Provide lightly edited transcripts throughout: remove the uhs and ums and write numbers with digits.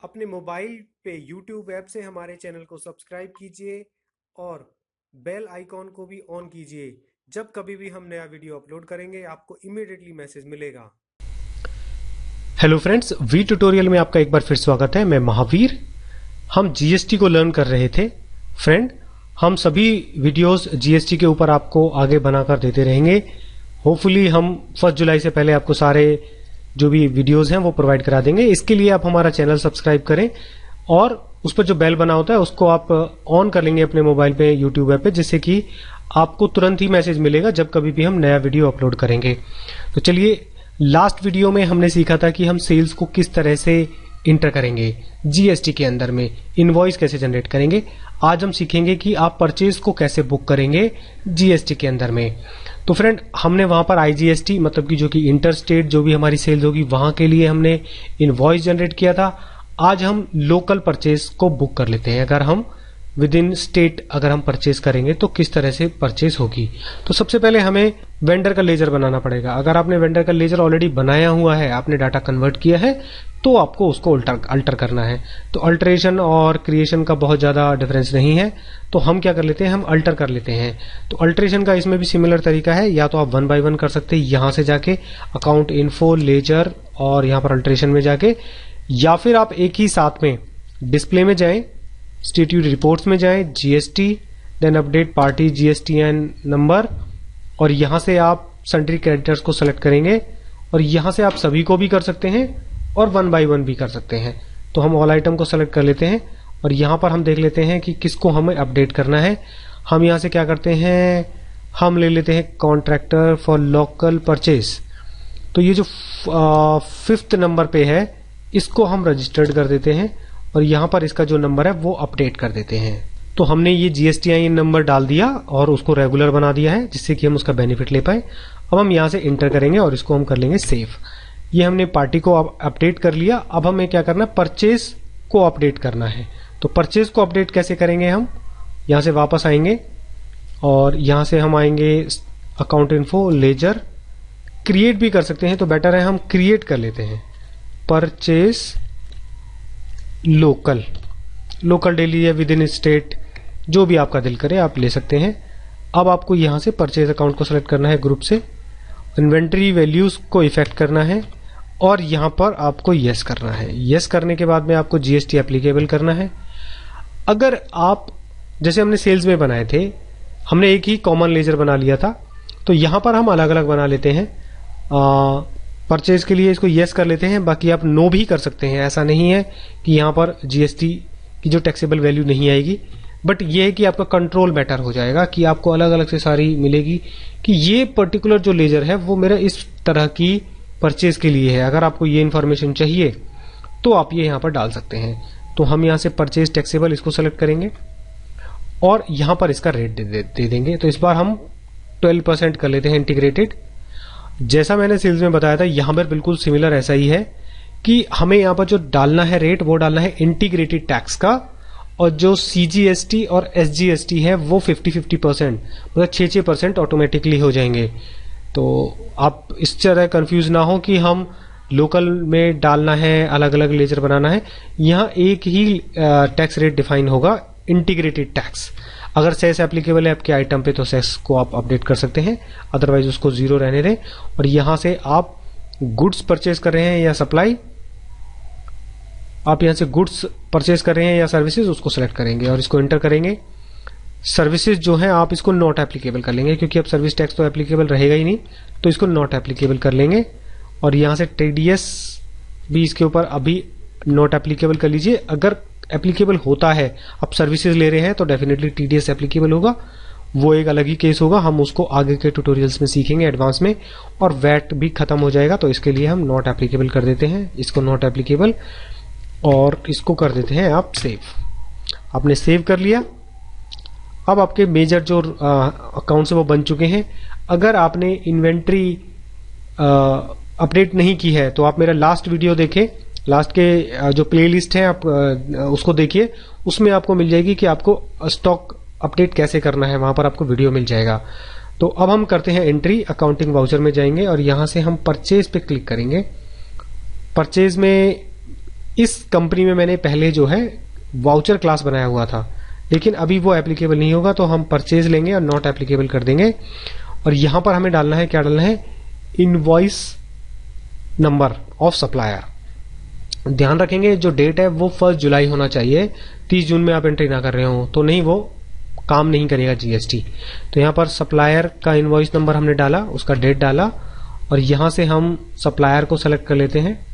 अपने मोबाइल पे YouTube app से हमारे चैनल को सब्सक्राइब कीजिए और बेल आइकॉन को भी ऑन कीजिए। जब कभी भी हम नया वीडियो अपलोड करेंगे आपको इमीडिएटली मैसेज मिलेगा। हेलो फ्रेंड्स, वी ट्यूटोरियल में आपका एक बार फिर स्वागत है। मैं महावीर। हम जीएसटी को लर्न कर रहे थे। फ्रेंड, हम सभी वीडियोस जीएसटी के ऊपर आपको आगे बनाकर देते रहेंगे। होपफुली हम 1 जुलाई से पहले आपको सारे जो भी वीडियोस हैं वो प्रोवाइड करा देंगे। इसके लिए आप हमारा चैनल सब्सक्राइब करें और उस पर जो बेल बना होता है उसको आप ऑन कर लेंगे अपने मोबाइल पे यूट्यूब ऐप पे, जिससे कि आपको तुरंत ही मैसेज मिलेगा जब कभी भी हम नया वीडियो अपलोड करेंगे। तो चलिए, लास्ट वीडियो में हमने सीखा था कि हम सेल्स को किस तरह से इंटर करेंगे जीएसटी के अंदर में, इनवॉइस कैसे जनरेट करेंगे। आज हम सीखेंगे कि आप परचेज को कैसे बुक करेंगे जीएसटी के अंदर में। तो फ्रेंड, हमने वहां पर आईजीएसटी मतलब कि जो कि इंटर स्टेट जो भी हमारी सेल्स होगी वहां के लिए हमने इनवॉइस जनरेट किया था। आज हम लोकल परचेज को बुक कर लेते हैं। अगर हम विद इन स्टेट अगर हम परचेज करेंगे तो किस तरह से परचेज होगी। तो सबसे पहले हमें वेंडर का लेजर बनाना पड़ेगा। अगर आपने वेंडर का लेजर ऑलरेडी बनाया हुआ है, आपने डाटा कन्वर्ट किया है, तो आपको उसको अल्टर करना है। तो अल्टरेशन और क्रिएशन का बहुत ज्यादा डिफरेंस नहीं है, तो हम क्या कर लेते हैं, हम अल्टर कर लेते हैं। तो अल्टरेशन का इसमें भी सिमिलर तरीका है। या तो आप 1 बाय 1 कर सकते हैं यहां से जाके अकाउंट इन्फो लेजर और यहां पर अल्टरेशन में जाके, या फिर आप एक ही साथ में डिस्प्ले में जाएं, स्टेट्यूट रिपोर्ट्स में जाएं, GST, then update party GSTN number, और यहां से आप सन्ड्री क्रेडिटर्स को सेलेक्ट करेंगे और यहां से आप सभी को भी कर सकते हैं और 1 बाय 1 भी कर सकते हैं। तो हम ऑल आइटम को सेलेक्ट कर लेते हैं और यहां पर हम देख लेते हैं कि किसको हमें अपडेट करना है। हम यहां से क्या करते हैं, हम ले लेते हैं कॉन्ट्रैक्टर फॉर लोकल परचेज। तो ये जो 5th नंबर पे है इसको हम रजिस्टर्ड कर देते हैं और यहां पर इसका जो नंबर है वो अपडेट कर देते हैं। तो हमने ये जीएसटीआईएन नंबर डाल दिया और उसको रेगुलर बना दिया है, जिससे कि हम उसका बेनिफिट ले पाए। अब हम यहां से इंटर करेंगे और इसको हम कर लेंगे सेव। ये हमने पार्टी को अपडेट कर लिया। अब हमें क्या करना है, परचेज को अपडेट करना है। तो परचेज को अपडेट कैसे करेंगे, हम यहां से वापस आएंगे और यहां से हम आएंगे अकाउंट इन्फो लेजर, क्रिएट भी कर सकते हैं तो बेटर है हम क्रिएट कर लेते हैं। परचेज लोकल डेली या विद इन स्टेट, जो भी आपका दिल करे आप ले सकते हैं। अब आपको यहां से परचेज अकाउंट को सेलेक्ट करना है ग्रुप से, इन्वेंट्री वैल्यूज को इफेक्ट करना है और यहां पर आपको यस करना है। यस करने के बाद में आपको जीएसटी एप्लीकेबल करना है। अगर आप जैसे हमने सेल्स में बनाए थे, हमने एक ही कॉमन लेजर बना लिया था, तो यहां पर हम अलग अलग बना लेते हैं। परचेज के लिए इसको यस कर लेते हैं, बाकी आप नो भी कर सकते हैं। ऐसा नहीं है कि यहां पर जीएसटी की जो टैक्सेबल वैल्यू नहीं आएगी, बट ये है कि आपका कंट्रोल बेटर हो जाएगा कि आपको अलग अलग से सारी मिलेगी कि ये पर्टिकुलर जो लेजर है वो मेरा इस तरह की परचेज के लिए है। अगर आपको ये इन्फॉर्मेशन चाहिए तो आप ये यहां पर डाल सकते हैं। तो हम यहां से परचेज टैक्सेबल इसको सेलेक्ट करेंगे और यहां पर इसका रेट दे देंगे। तो इस बार हम 12% कर लेते हैं इंटीग्रेटेड। जैसा मैंने सेल्स में बताया था, यहां पर बिल्कुल सिमिलर ऐसा ही है कि हमें यहां पर जो डालना है रेट वो डालना है इंटीग्रेटेड टैक्स का, और जो सीजीएसटी और एसजीएसटी है वो 50-50% मतलब 6% ऑटोमेटिकली हो जाएंगे। तो आप इस तरह कंफ्यूज ना हो कि हम लोकल में डालना है, अलग अलग लेजर बनाना है। यहां एक ही टैक्स रेट डिफाइन होगा, इंटीग्रेटेड टैक्स। अगर सेस एप्लीकेबल है आपके आइटम पे तो सेस को आप अपडेट कर सकते हैं, अदरवाइज उसको 0 रहने दें। और यहां से आप गुड्स परचेज कर रहे हैं या सप्लाई, आप यहां से गुड्स परचेज कर रहे हैं या सर्विसेज, उसको सेलेक्ट करेंगे और इसको एंटर करेंगे। सर्विसेज जो है आप इसको नॉट एप्लीकेबल कर लेंगे, क्योंकि अब सर्विस टैक्स तो एप्लीकेबल रहेगा ही नहीं, तो इसको नॉट एप्लीकेबल कर लेंगे। और यहां से टीडीएस भी इसके ऊपर अभी नॉट एप्लीकेबल कर लीजिए। अगर एप्लीकेबल होता है, आप सर्विसेज ले रहे हैं तो डेफिनेटली टीडीएस एप्लीकेबल होगा, वो एक अलग ही केस होगा। हम उसको आगे के ट्यूटोरियल्स में सीखेंगे एडवांस में। और वैट भी खत्म हो जाएगा, तो इसके लिए हम नॉट एप्लीकेबल कर देते हैं, इसको नॉट एप्लीकेबल, और इसको कर देते हैं आप सेव। आपने सेव कर लिया। अब आपके मेजर जो अकाउंट्स है वो बन चुके हैं। अगर आपने इन्वेंट्री अपडेट नहीं की है तो आप मेरा लास्ट वीडियो देखें, लास्ट के जो प्लेलिस्ट है आप उसको देखिए, उसमें आपको मिल जाएगी कि आपको स्टॉक अपडेट कैसे करना है, वहां पर आपको वीडियो मिल जाएगा। तो अब हम करते हैं एंट्री, अकाउंटिंग वाउचर में जाएंगे और यहां से हम परचेज पे क्लिक करेंगे। परचेज में इस कंपनी में मैंने पहले जो है वाउचर क्लास बनाया हुआ था, लेकिन अभी वो एप्लीकेबल नहीं होगा, तो हम परचेज लेंगे और नॉट एप्लीकेबल कर देंगे। और यहां पर हमें डालना है, क्या डालना है, इनवॉइस नंबर ऑफ सप्लायर। ध्यान रखेंगे जो डेट है वो 1 जुलाई होना चाहिए, 30 जून में आप एंट्री ना कर रहे हो तो नहीं, वो काम नहीं करेगा जीएसटी। तो यहां पर सप्लायर का इनवॉइस नंबर हमने डाला, उसका डेट डाला, और यहां से हम सप्लायर को सेलेक्ट कर लेते हैं।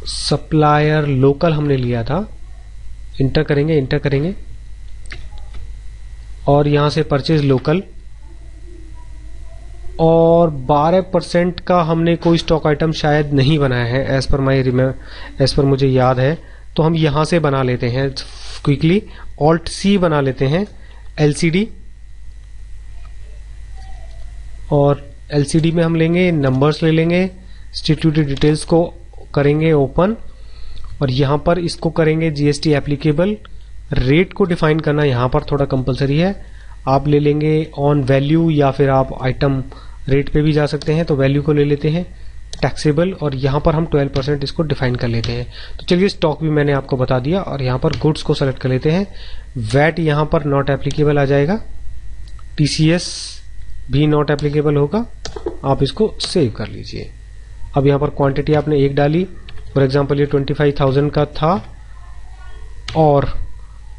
सप्लायर लोकल हमने लिया था, इंटर करेंगे और यहां से परचेज लोकल, और 12% का हमने कोई स्टॉक आइटम शायद नहीं बनाया है एज पर मुझे याद है, तो हम यहां से बना लेते हैं क्विकली। ऑल्ट सी बना लेते हैं एलसीडी, और एलसीडी में हम लेंगे नंबर्स, ले लेंगे स्टैट्यूटरी डिटेल्स को करेंगे ओपन, और यहां पर इसको करेंगे जीएसटी एप्लीकेबल। रेट को डिफाइन करना यहां पर थोड़ा कंपलसरी है, आप ले लेंगे ऑन वैल्यू या फिर आप आइटम रेट पे भी जा सकते हैं, तो वैल्यू को ले लेते हैं टैक्सेबल, और यहां पर हम 12% इसको डिफाइन कर लेते हैं। तो चलिए स्टॉक भी मैंने आपको बता दिया, और यहां पर गुड्स को सेलेक्ट कर लेते हैं। वैट यहां पर नॉट एप्लीकेबल आ जाएगा, टीसीएस भी नॉट एप्लीकेबल होगा, आप इसको सेव कर लीजिए। अब यहां पर क्वांटिटी आपने 1 डाली, फॉर एग्जांपल ये 25,000 का था, और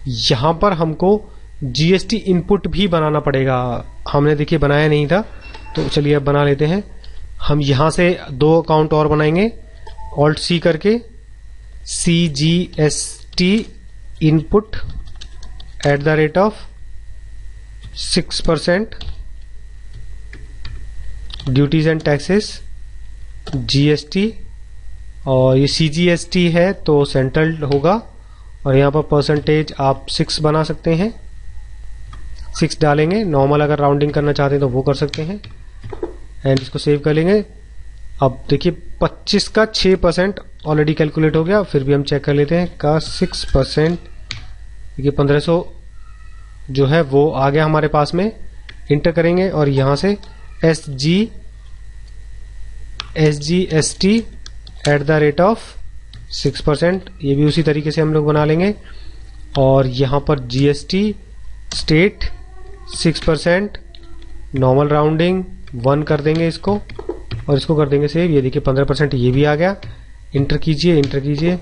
यहां पर हमको जीएसटी इनपुट भी बनाना पड़ेगा। हमने देखिए बनाया नहीं था, तो चलिए अब बना लेते हैं। हम यहां से 2 अकाउंट और बनाएंगे, ऑल्ट सी करके, CGST input @ 6% duties and taxes GST, और ये CGST है तो सेंट्रल होगा, और यहां पर परसेंटेज आप 6 बना सकते हैं, 6 डालेंगे। नॉर्मल अगर राउंडिंग करना चाहते हैं तो वो कर सकते हैं, एंड इसको सेव कर लेंगे। अब देखिए 25 का 6% ऑलरेडी कैलकुलेट हो गया, फिर भी हम चेक कर लेते हैं का 6%, देखिए 1500 जो है वो आ गया हमारे पास में। इंटर करेंगे और यहां से SGST @ 6%, ये भी उसी तरीके से हम लोग बना लेंगे। और यहां पर जीएसटी स्टेट 6%, नॉर्मल राउंडिंग 1 कर देंगे इसको, और इसको कर देंगे सेव। ये देखिए 15% ये भी आ गया। इंटर कीजिए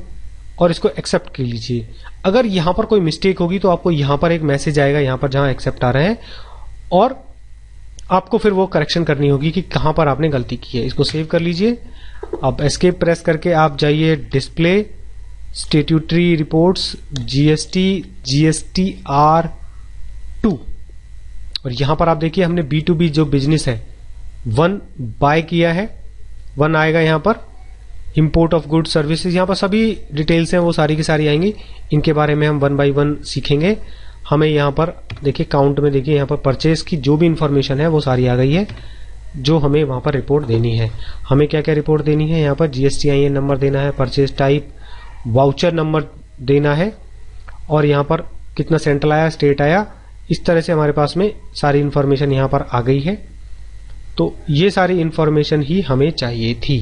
और इसको एक्सेप्ट कर लीजिए। अगर यहां पर कोई मिस्टेक होगी तो आपको यहां पर एक मैसेज आएगा, यहां पर जहां एक्सेप्ट आ रहा है, और आपको फिर वो करेक्शन करनी होगी कि कहां पर आपने गलती की है। इसको सेव कर लीजिए। अब एस्केप प्रेस करके आप जाइए डिस्प्ले, स्टैट्यूटरी रिपोर्ट्स, GSTR2, और यहां पर आप देखिए हमने B2B जो बिजनेस है 1 बाय किया है, 1 आएगा यहां पर। इंपोर्ट ऑफ गुड्स सर्विसेज, यहां पर सभी डिटेल्स हैं वो सारी की सारी आएंगी, इनके बारे में हम 1 बाय 1 सीखेंगे। हमें यहां पर देखिए काउंट में देखिए यहां पर परचेज की जो भी इंफॉर्मेशन है वो सारी आ गई है, जो हमें वहां पर रिपोर्ट देनी है। हमें क्या क्या रिपोर्ट देनी है, यहाँ पर GSTIN नंबर देना है, परचेज टाइप, वाउचर नंबर देना है, और यहाँ पर कितना सेंट्रल आया, स्टेट आया। इस तरह से हमारे पास में सारी इंफॉर्मेशन यहाँ पर आ गई है। तो ये सारी इंफॉर्मेशन ही हमें चाहिए थी।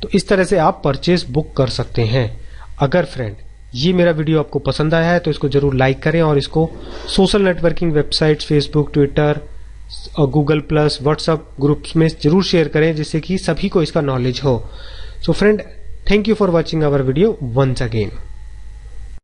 तो इस तरह से आप परचेज बुक कर सकते हैं। अगर फ्रेंड ये मेरा वीडियो आपको पसंद आया है तो इसको जरूर लाइक करें, और इसको social networking websites, Facebook, Twitter, Google plus, WhatsApp groups में जरूर शेयर करें, जिससे कि सभी को इसका नॉलेज हो। So friend, thank you for watching our video once again.